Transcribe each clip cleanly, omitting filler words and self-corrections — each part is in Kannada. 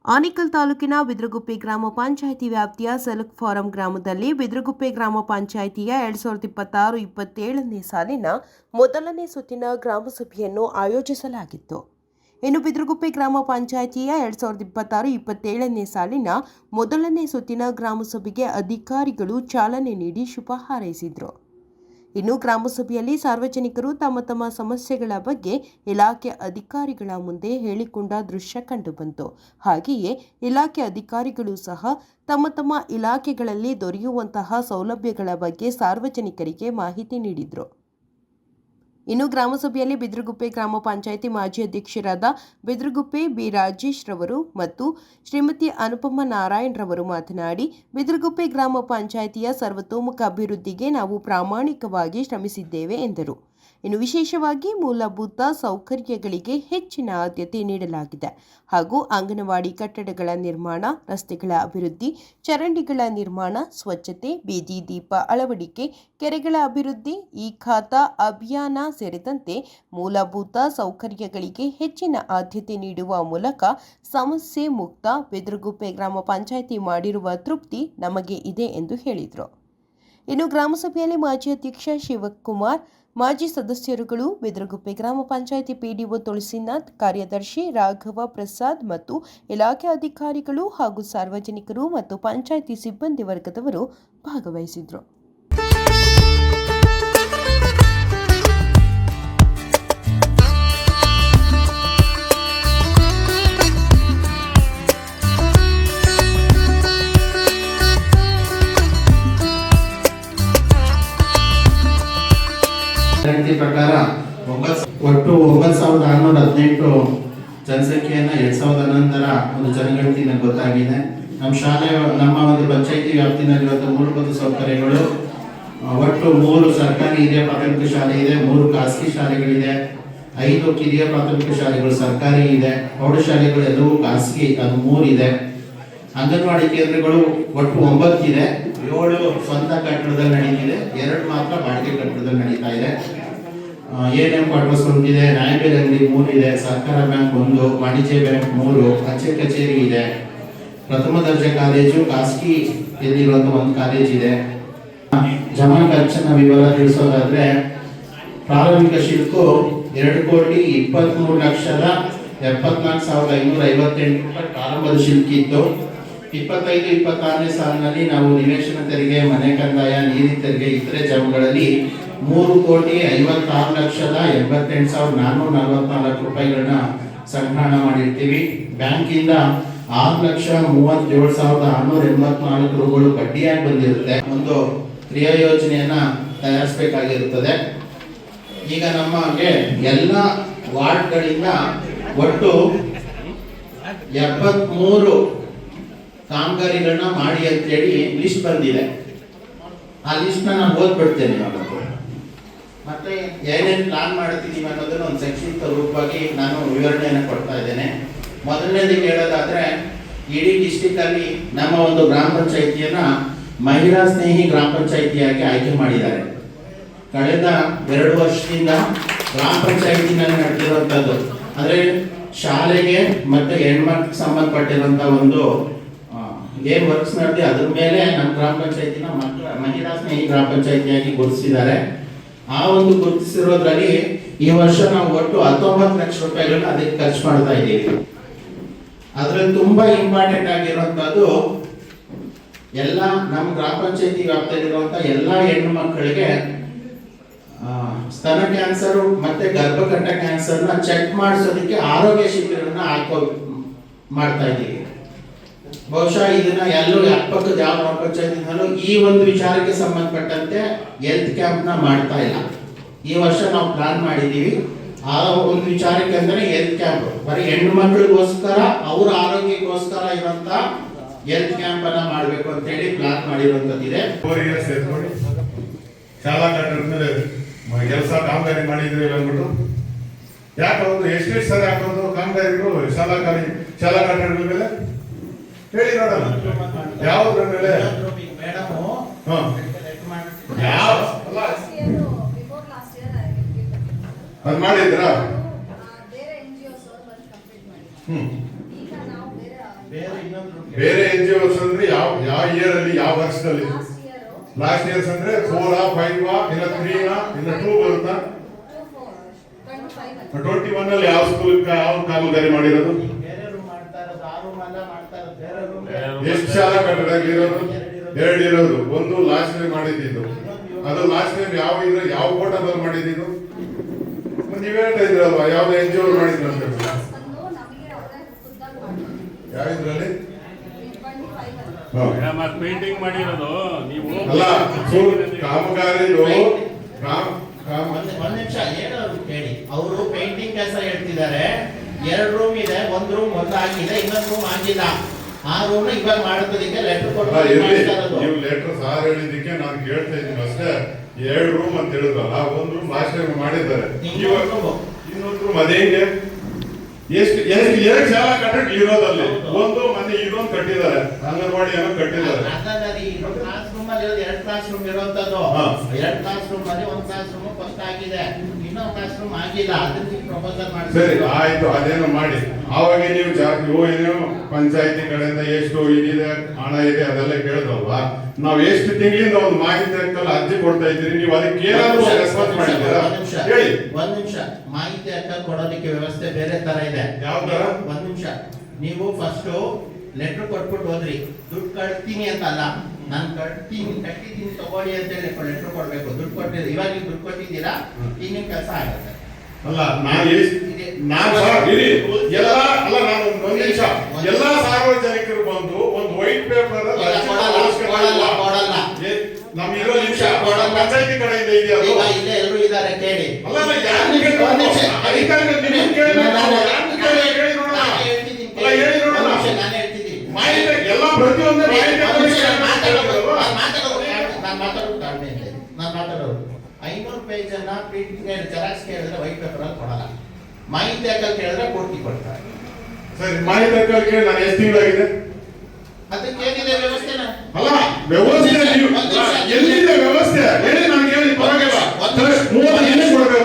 ಆನೇಕಲ್ ತಾಲೂಕಿನ ಬಿದ್ರಗುಪ್ಪೆ ಗ್ರಾಮ ಪಂಚಾಯಿತಿ ವ್ಯಾಪ್ತಿಯ ಸೆಲ್ಕ್ ಫಾರಂ ಗ್ರಾಮದಲ್ಲಿ ಬಿದ್ರಗುಪ್ಪೆ ಗ್ರಾಮ ಪಂಚಾಯಿತಿಯ 2026-27ನೇ ಸಾಲಿನ ಮೊದಲನೇ ಸುತ್ತಿನ ಗ್ರಾಮಸಭೆಯನ್ನು ಆಯೋಜಿಸಲಾಗಿತ್ತು. ಇನ್ನು ಬಿದ್ರಗುಪ್ಪೆ ಗ್ರಾಮ ಪಂಚಾಯಿತಿಯ 2026-27ನೇ ಸಾಲಿನ ಮೊದಲನೇ ಸುತ್ತಿನ ಗ್ರಾಮಸಭೆಗೆ ಅಧಿಕಾರಿಗಳು ಚಾಲನೆ ನೀಡಿ ಶುಭ ಹಾರೈಸಿದರು. ಇನ್ನು ಗ್ರಾಮಸಭೆಯಲ್ಲಿ ಸಾರ್ವಜನಿಕರು ತಮ್ಮ ತಮ್ಮ ಸಮಸ್ಯೆಗಳ ಬಗ್ಗೆ ಇಲಾಖೆ ಅಧಿಕಾರಿಗಳ ಮುಂದೆ ಹೇಳಿಕೊಂಡ ದೃಶ್ಯ ಕಂಡುಬಂತು. ಹಾಗೆಯೇ ಇಲಾಖೆ ಅಧಿಕಾರಿಗಳು ಸಹ ತಮ್ಮ ತಮ್ಮ ಇಲಾಖೆಗಳಲ್ಲಿ ದೊರೆಯುವಂತಹ ಸೌಲಭ್ಯಗಳ ಬಗ್ಗೆ ಸಾರ್ವಜನಿಕರಿಗೆ ಮಾಹಿತಿ ನೀಡಿದರು. ಇನ್ನು ಗ್ರಾಮಸಭೆಯಲ್ಲಿ ಬಿದ್ರಗುಪ್ಪೆ ಗ್ರಾಮ ಪಂಚಾಯಿತಿ ಮಾಜಿ ಅಧ್ಯಕ್ಷರಾದ ಬಿದ್ರಗುಪ್ಪೆ ಬಿ ರಾಜೇಶ್ ರವರು ಮತ್ತು ಶ್ರೀಮತಿ ಅನುಪಮ ನಾರಾಯಣ್ ರವರು ಮಾತನಾಡಿ, ಬಿದ್ರಗುಪ್ಪೆ ಗ್ರಾಮ ಪಂಚಾಯಿತಿಯ ಸರ್ವತೋಮುಖ ಅಭಿವೃದ್ಧಿಗೆ ನಾವು ಪ್ರಾಮಾಣಿಕವಾಗಿ ಶ್ರಮಿಸಿದ್ದೇವೆ ಎಂದರು. ಇನ್ನು ವಿಶೇಷವಾಗಿ ಮೂಲಭೂತ ಸೌಕರ್ಯಗಳಿಗೆ ಹೆಚ್ಚಿನ ಆದ್ಯತೆ ನೀಡಲಾಗಿದೆ ಹಾಗೂ ಅಂಗನವಾಡಿ ಕಟ್ಟಡಗಳ ನಿರ್ಮಾಣ, ರಸ್ತೆಗಳ ಅಭಿವೃದ್ಧಿ, ಚರಂಡಿಗಳ ನಿರ್ಮಾಣ, ಸ್ವಚ್ಛತೆ, ಬೀದಿ ದೀಪ ಅಳವಡಿಕೆ, ಕೆರೆಗಳ ಅಭಿವೃದ್ಧಿ, ಈ ಖಾತಾ ಅಭಿಯಾನ ಸೇರಿದಂತೆ ಮೂಲಭೂತ ಸೌಕರ್ಯಗಳಿಗೆ ಹೆಚ್ಚಿನ ಆದ್ಯತೆ ನೀಡುವ ಮೂಲಕ ಸಮಸ್ಯೆ ಮುಕ್ತ ಬಿದ್ರಗುಪ್ಪೆ ಗ್ರಾಮ ಪಂಚಾಯಿತಿ ಮಾಡಿರುವ ತೃಪ್ತಿ ನಮಗೆ ಇದೆ ಎಂದು ಹೇಳಿದರು. ಇನ್ನು ಗ್ರಾಮಸಭೆಯಲ್ಲಿ ಮಾಜಿ ಅಧ್ಯಕ್ಷ ಶಿವಕುಮಾರ್, ಮಾಜಿ ಸದಸ್ಯರುಗಳು, ಬಿದ್ರಗುಪ್ಪೆ ಗ್ರಾಮ ಪಂಚಾಯಿತಿ ಪಿಡಿಒ ತುಳಸಿನಾಥ್, ಕಾರ್ಯದರ್ಶಿ ರಾಘವ ಪ್ರಸಾದ್ ಮತ್ತು ಇಲಾಖೆ ಅಧಿಕಾರಿಗಳು ಹಾಗೂ ಸಾರ್ವಜನಿಕರು ಮತ್ತು ಪಂಚಾಯಿತಿ ಸಿಬ್ಬಂದಿ ವರ್ಗದವರು ಭಾಗವಹಿಸಿದರು. ಪ್ರಕಾರ ಒಟ್ಟು 9618 ಜನಸಂಖ್ಯೆಯನ್ನ 2011 ಒಂದು ಜನಗಣತಿ ಗೊತ್ತಾಗಿದೆ. ನಮ್ಮ ಶಾಲೆ, ನಮ್ಮ ಒಂದು ಪಂಚಾಯಿತಿ ವ್ಯಾಪ್ತಿನಲ್ಲಿರುವಂತಹ ಮೂಲಭೂತ ಸೌಕರ್ಯಗಳು ಒಟ್ಟು 3 ಸರ್ಕಾರಿ ಹಿರಿಯ ಪ್ರಾಥಮಿಕ ಶಾಲೆ ಇದೆ, 3 ಖಾಸಗಿ ಶಾಲೆಗಳಿದೆ, 5 ಕಿರಿಯ ಪ್ರಾಥಮಿಕ ಶಾಲೆಗಳು ಸರ್ಕಾರಿ ಇದೆ, ಪ್ರೌಢಶಾಲೆಗಳು ಎಲ್ಲವೂ ಖಾಸಗಿ, ಅದು 3 ಇದೆ. ಅಂಗನವಾಡಿ ಕೇಂದ್ರಗಳು ಒಟ್ಟು 9 ಇದೆ, 7 ಸ್ವಂತ ಕಟ್ಟಡದಲ್ಲಿ ನಡೀತಿದೆ, 2 ಮಾತ್ರ ಬಾಡಿಗೆ ಕಟ್ಟಡದಲ್ಲಿ ನಡೀತಾ ಇದೆ. ಎಎನ್ಎಂ ಕ್ವಾರ್ಟರ್ಸ್ ಒಂದಿದೆ, ನ್ಯಾಯಬೆಲೆ ಅಂಗಡಿ 3 ಇದೆ, ಸರ್ಕಾರ ಬ್ಯಾಂಕ್ 1, ವಾಣಿಜ್ಯ ಬ್ಯಾಂಕ್ 3, ಅಂಚೆ ಕಚೇರಿ ಇದೆ, ಪ್ರಥಮ ದರ್ಜೆ ಕಾಲೇಜು ಖಾಸಗಿ ಇರುವಂತಹ ಒಂದು ಕಾಲೇಜ್ ಇದೆ. ಜಮಾ ಖರ್ಚನ್ನ ವಿವರ ತಿಳಿಸೋದಾದ್ರೆ, ಪ್ರಾರಂಭಿಕ ಶುಲ್ಕ 2,23,74,558 ಪ್ರಾರಂಭದ ಶುಲ್ಕ ಇತ್ತು. 25-26ನೇ ಸಾಲಿನಲ್ಲಿ ನಾವು ನಿವೇಶನ ತೆರಿಗೆ, ಮನೆ ಕಂದಾಯ, ನೀರಿನ ತೆರಿಗೆ, ಇತರೆ ಜಮಗಳಲ್ಲಿ 3,56,88,444 ರೂಪಾಯಿಗಳನ್ನ ಸಂಗ್ರಹಣ ಮಾಡಿರ್ತೀವಿ. ಬ್ಯಾಂಕಿಂದ 6,37,684 ರೂಪಾಯಿಗಳು ಬಡ್ಡಿಯಾಗಿ ಬಂದಿರುತ್ತೆ. ಒಂದು ಕ್ರಿಯಾ ಯೋಜನೆಯನ್ನ ತಯಾರಿಸಬೇಕಾಗಿರುತ್ತದೆ. ಈಗ ನಮಗೆ ಎಲ್ಲ ವಾರ್ಡ್ಗಳಿಂದ ಒಟ್ಟು 73 ಕಾಮಗಾರಿಗಳನ್ನ ಮಾಡಿ ಅಂತೇಳಿ ಲಿಸ್ಟ್ ಬಂದಿದೆ. ಆ ಲಿಸ್ಟ್ ನಾನು ಓದ್ಬಿಡ್ತೇನೆ. ಮತ್ತೆ ಏನೇನು ಪ್ಲಾನ್ ಮಾಡ್ತಿದೀವಿ ಅನ್ನೋದನ್ನ ಒಂದು ಸಂಕ್ಷಿಪ್ತ ರೂಪವಾಗಿ ನಾನು ವಿವರಣೆಯನ್ನು ಕೊಡ್ತಾ ಇದ್ದೇನೆ. ಮೊದಲನೇದಕ್ಕೆ ಹೇಳೋದಾದ್ರೆ, ಇಡೀ ಡಿಸ್ಟಿಕ್ ಅಲ್ಲಿ ನಮ್ಮ ಒಂದು ಗ್ರಾಮ ಪಂಚಾಯಿತಿಯನ್ನ ಮಹಿಳಾ ಸ್ನೇಹಿ ಗ್ರಾಮ ಪಂಚಾಯಿತಿಯಾಗಿ ಆಯ್ಕೆ ಮಾಡಿದ್ದಾರೆ. ಕಳೆದ 2 ವರ್ಷದಿಂದ ಗ್ರಾಮ ಪಂಚಾಯಿತಿನಲ್ಲಿ ನಡೆದಿರುವಂತದ್ದು ಅಂದ್ರೆ ಶಾಲೆಗೆ ಮತ್ತೆ ಹೆಣ್ಮಕ್ಳಿಗೆ ಸಂಬಂಧಪಟ್ಟಿರುವಂತಹ ಒಂದು ಏನ್ ವರ್ಕ್ಸ್ ನಡೆದಿ ಅದ್ರ ಮೇಲೆ ನಮ್ಮ ಗ್ರಾಮ ಪಂಚಾಯತಿನ ಮಹಿಳಾ ಸ್ನೇಹಿ ಗ್ರಾಮ ಪಂಚಾಯತಿಯಾಗಿ ಗುರುತಿಸಿದ್ದಾರೆ. ಆ ಒಂದು ಗುರುತಿಸಿರೋದ್ರಲ್ಲಿ ಈ ವರ್ಷ ನಾವು ಒಟ್ಟು 19 ಲಕ್ಷ ರೂಪಾಯಿಗಳನ್ನ ಅದಕ್ಕೆ ಖರ್ಚು ಮಾಡ್ತಾ ಇದ್ದೀವಿ. ಅದ್ರಲ್ಲಿ ತುಂಬಾ ಇಂಪಾರ್ಟೆಂಟ್ ಆಗಿರುವಂತದ್ದು, ಎಲ್ಲ ನಮ್ಮ ಗ್ರಾಮ ಪಂಚಾಯತಿ ವ್ಯಾಪ್ತಿಯಲ್ಲಿರುವಂತಹ ಎಲ್ಲಾ ಹೆಣ್ಣು ಮಕ್ಕಳಿಗೆ ಸ್ತನ ಕ್ಯಾನ್ಸರ್ ಮತ್ತೆ ಗರ್ಭಕಂಠ ಕ್ಯಾನ್ಸರ್ ನ ಚೆಕ್ ಮಾಡಿಸೋದಕ್ಕೆ ಆರೋಗ್ಯ ಶಿಬಿರನ್ನ ಮಾಡ್ತಾ ಇದ್ದೀವಿ. ಬಹುಶಃ ಇದನ್ನ ಎಲ್ಲೂ ಅಕ್ಕಪಕ್ಕದ ಯಾವ ಗ್ರಾಮ ಪಂಚಾಯತಿನಲ್ಲೂ ಈ ಒಂದು ವಿಚಾರಕ್ಕೆ ಸಂಬಂಧಪಟ್ಟಂತೆ ಹೆಲ್ತ್ ಕ್ಯಾಂಪ್ ನ ಮಾಡ್ತಾ ಇಲ್ಲ. ಈ ವರ್ಷ ನಾವು ಪ್ಲಾನ್ ಮಾಡಿದೀವಿ ಆ ಒಂದು ವಿಚಾರಕ್ಕೆ ಅಂದ್ರೆ ಹೆಲ್ತ್ ಕ್ಯಾಂಪ್, ಬರೀ ಹೆಣ್ಣು ಮಕ್ಕಳಿಗೋಸ್ಕರ ಅವ್ರ ಆರೋಗ್ಯಕ್ಕೋಸ್ಕರ ಇರುವಂತ ಹೆಲ್ತ್ ಕ್ಯಾಂಪ್ ಅನ್ನ ಮಾಡಬೇಕು ಅಂತ ಹೇಳಿ ಪ್ಲಾನ್ ಮಾಡಿರುವಂತದ್ದಿದೆ. ಶಾಲಾ ಕಟ್ಟಡದ ಮೇಲೆ ಕೆಲಸ ಕಾಮಗಾರಿ ಮಾಡಿದ್ರಿ ಅಂದ್ಬಿಟ್ಟು ಯಾಕಂದ್ರೆ ಎಷ್ಟು ಸರಿ ಹಾಕೋದು ಕಾಮಗಾರಿಗಳು ಶಾಲಾ ಕಟ್ಟಡಗಳ ಮೇಲೆ ಹೇಳಿ ನೋಡೋಣ. ಯಾವ್ದ್ರ ಮೇಲೆ ಅದ್ ಮಾಡಿದ್ರ ಬೇರೆ ಇನ್ನೊಂದು ಬೇರೆ NGOs ಅಂದ್ರೆ ಯಾವ ಇಯರ್ ಅಲ್ಲಿ ಯಾವ ವರ್ಷದಲ್ಲಿ? ಲಾಸ್ಟ್ ಇಯರ್ಸ್ ಅಂದ್ರೆ 4 5 ಇಲ್ಲ 3 ಇಲ್ಲ 2 ಬರುತ್ತಾ? 21 ಅಲ್ಲಿ ಯಾವ ಸ್ಕೂಲ್ ಯಾವ ಕಾಮಗಾರಿ ಮಾಡಿರೋದು? ಬೇರೆ ರೂಮ್ ಮಾಡ್ತಾ ಇರೋದು, ಆ ರೂಮ್ ಅಲ್ಲ ಮಾಡ್ತಾ ಇರೋದು, ಬೇರೆ ರೂಮ್. ಎಷ್ಟು ಶಾಲಾ ಕಟ್ಟಡ ಇರೋದು? 2 ಇರೋದು. ಒಂದು ಲಾಸ್ಟ್ ಟೈಮ್ ಮಾಡಿದ್ದು, ಅದು ಲಾಸ್ಟ್ ಟೈಮ್ ಯಾವ ಕೋಟದಲ್ಲಿ ಮಾಡಿದ್ದು? ನೀವ್ ಹೇಳ್ತಾ ಇದ್ರಲ್ವಾ ಯಾವ್ದು NGO ಮಾಡಿದ್ರು ಅಂತ? ಯಾವ ಇದ್ರಲ್ಲಿ? ಪೇಂಟಿಂಗ್ ಮಾಡಿರೋದು ನೀವು ಅಲ್ಲ, ಕಾಮಗಾರಿದು ಒಂದ್ ನಿಮಿಷ ಹೇಳೋರು ಕೇಳಿ. ಅವರು ಪೇಂಟಿಂಗ್ ಕೆಲಸ ಹೇಳ್ತಿದ್ದಾರೆ. 2 ರೂಮ್ ಇದೆ, ಒಂದ್ ರೂಮ್ ಆಗಿದೆ, ಇನ್ನೊಂದು ರೂಮ್ ಆಗಿಲ್ಲ. ಆ ರೂಮ್ ಇವಾಗ ಮಾಡೋದಕ್ಕೆ ಲೆಟರ್ ನೀವು ಲೆಟರ್ ಸಾರ್ ಹೇಳಿದ್ದಕ್ಕೆ ನಾನು ಕೇಳ್ತಾ ಇದ್ದೀನಿ ಅಷ್ಟೇ. 2 ರೂಮ್ ಅಂತ ಹೇಳಿದ್ರಲ್ಲ, ಒಂದು ರೂಮ್ ಲಾಸ್ಟ್ ಟೈಮ್ ಮಾಡಿದ್ದಾರೆ, ಇನ್ನೊಂದು ರೂಮ್ ಅದೇಂಗೆ? ಎಷ್ಟು 2 ಶಾಲಾ ಕಟ್ಟಡ ಇರೋದಲ್ಲಿ ಒಂದು ಮೊನ್ನೆ ಇದೊಂದು ಕಟ್ಟಿದ್ದಾರೆ, ಅಂಗನವಾಡಿ ಏನೋ ಕಟ್ಟಿದ್ದಾರೆ. ಕ್ಲಾಸ್ ರೂಮ್ ಅಲ್ಲಿ 2 ಕ್ಲಾಸ್ ರೂಮ್ ಇರುವಂತದ್ದು. 2 ಕ್ಲಾಸ್ ರೂಮ್ ಅಲ್ಲಿ 1 ಕ್ಲಾಸ್ ರೂಮ್ ಫಸ್ಟ್ ಆಗಿದೆ, ಇನ್ನೊಂದು ಕ್ಲಾಸ್ ರೂಮ್ ಆಗಿಲ್ಲ. ಅದಕ್ಕೆ ಪ್ರಪೋಸಲ್ ಮಾಡಿ. ಸರಿ ಆಯ್ತು, ಅದೇನೋ ಮಾಡಿ. ಆವಾಗ ನೀವು ಏನೋ ಪಂಚಾಯತಿ ಕಡೆಯಿಂದ ಎಷ್ಟು ಇದಿದೆ ಹಣ ಇದೆ ಅದೆಲ್ಲ ಕೇಳಿದ್ರಲ್ವಾ? ನಾವ್ ಎಷ್ಟು ತಿಂಗಳಿಂದ ಒಂದು ಮಾಹಿತಿ ಹಾಕಲ್ಲ ಅರ್ಜಿ ಕೊಡ್ತಾ ಇದ್ದೀರಿ, ನೀವು ಅದಕ್ಕೆ ಏನಾದ್ರು ರೆಸ್ಪಾನ್ಸ್ ಮಾಡಿದ್ದೀರಾ? ಹೇಳಿ. ಒಂದ್ ನಿಮಿಷ, ಮಾಹಿತಿ ಹಾಕ ಕೊಡೋದಕ್ಕೆ ವ್ಯವಸ್ಥೆ ಬೇರೆ ತರ ಇದೆ. ಯಾವ ತರ? ಒಂದ್ ನಿಮಿಷ, ನೀವು ಫಸ್ಟ್ ಲೆಟರ್ ಕೊಟ್ಬಿಟ್ಟು ಹೋದ್ರಿ, ದುಡ್ಡು ಕಟ್ತೀನಿ ಅಂತ ಅಲ್ಲ, ನಾನು ಕಟ್ಟಿದ್ದೀನಿ ತಗೊಳ್ಳಿ ಅಂತ ಹೇಳಿ ಲೆಟರ್ ಕೊಡ್ಬೇಕು. ದುಡ್ಡು ಕೊಟ್ಟಿದ್ದೀರಿ, ಇವಾಗ ನೀವು ದುಡ್ಡು ಕೊಟ್ಟಿದ್ದೀರಾ, ಈಗ ನಿಮ್ ಕೆಲಸ ಆಗುತ್ತೆ. ಅಲ್ಲ ನಾನು ಒಂದ್ ನಿಮಿಷ, ಎಲ್ಲಾ ಸಾರ್ವಜನಿಕರು ಬಂದು ಒಂದು ವೈಟ್ ಪೇಪರ್ ನಮ್ಗಿರೋ ನಿಮಿಷ ಪಂಚಾಯತಿ ಕಡೆಯಿಂದ ಇದೆಯಾ? ಇಲ್ಲೇ ಎಲ್ಲರೂ ಇದ್ದಾರೆ ಕೇಳಿ. ಅಲ್ಲ ಮಾಹಿತಿ ಎಲ್ಲ ಪ್ರತಿಯೊಂದು ನಾನು ಮಾತಾಡೋದು 500 ಪೇಜ್ ಅನ್ನ ಪ್ರಿಂಟಿಂಗ್ ಜೆರಾಕ್ಸ್ ಕೇಳಿದ್ರೆ ವೈಟ್ ಪೇಪರ್ ಅಲ್ಲಿ ಕೊಡಲ್ಲ, ಮಾಹಿತಿ ಹಾಕಲ್ ಕೇಳಿದ್ರೆ ಪೂರ್ತಿ ಕೊಡ್ತಾರೆ. ಸರಿ, ಮಾಹಿತಿ ಹಾಕಲ್ ಕೇಳಿ ನಾನು ಎಷ್ಟು ತಿಂಗಳಾಗಿದೆ? ಅದಕ್ಕೆ ಏನಿದೆ ವ್ಯವಸ್ಥೆ? ಅಲ್ಲ ವ್ಯವಸ್ಥೆ ಎಲ್ಲಿದೆ ವ್ಯವಸ್ಥೆ ಹೇಳಿ, ನಾನು ಕೇಳಿ ಪರವಾಗಿಲ್ಲ.